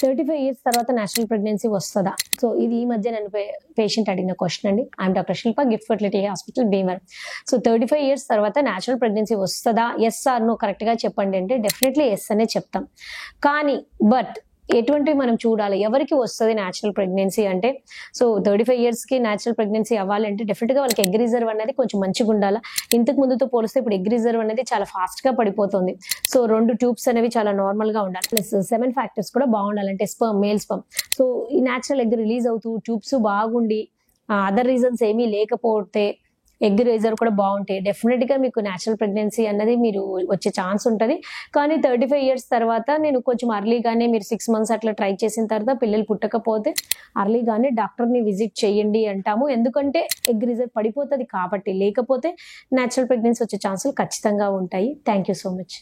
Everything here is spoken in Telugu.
35 ఇయర్స్ తర్వాత నేచురల్ ప్రెగ్నెన్సీ వస్తదా? సో ఇది ఈ మధ్య నన్ను పేషెంట్ అడిగిన క్వశ్చన్ అండి. I'm doctor Shilpa, gift fertility hospital, Bhimavaram. So 35 years తర్వాత నేచురల్ ప్రెగ్నెన్సీ వస్తదా? ఎస్ ఆర్ నో కరెక్ట్‌గా చెప్పండి అంటే డెఫినెట్‌లీ ఎస్ అనే చెప్తాం. కానీ ఎటువంటివి మనం చూడాలి? ఎవరికి వస్తది నేచురల్ ప్రెగ్నెన్సీ అంటే, సో 35 ఇయర్స్‌కి నేచురల్ ప్రెగ్నెన్సీ అవ్వాలంటే డెఫినిట్‌గా వాళ్ళకి ఎగ్ రిజర్వ్ అనేది కొంచెం మంచిగుండాలా. ఇంతకు ముందుతో పోలిస్తే ఇప్పుడు ఎగ్ రిజర్వ్ అనేది చాలా ఫాస్ట్‌గా పడిపోతుంది. సో 2 ట్యూబ్స్ అనేవి చాలా నార్మల్‌గా ఉండాలి. ప్లస్ 7 ఫ్యాక్టర్స్ కూడా బాగుండాలి. అంటే స్పెర్మ్, మేల్ స్పెర్మ్. సో ఈ నేచురల్ ఎగ్ రిలీజ్ అవుతూ ట్యూబ్స్ బాగుండి అదర్ రీజన్స్ ఏమీ లేకపోతే ఎగ్ రిజర్వ్ కూడా బాగుంటాయి. డెఫినెట్‌గా మీకు నేచురల్ ప్రెగ్నెన్సీ అన్నది మీరు వచ్చే ఛాన్స్ ఉంటది. కానీ 35 ఇయర్స్ తర్వాత నేను కొంచెం ఎర్లీగానే మీరు 6 మంత్స్ అట్లా ట్రై చేసిన తర్వాత పిల్లలు పుట్టకపోతే ఎర్లీగానే డాక్టర్‌ని విజిట్ చేయండి అంటాము. ఎందుకంటే ఎగ్ రిజర్వ్ పడిపోతది కాబట్టి. లేకపోతే నేచురల్ ప్రెగ్నెన్సీ వచ్చే ఛాన్సులు ఖచ్చితంగా ఉంటాయి. Thank you so much.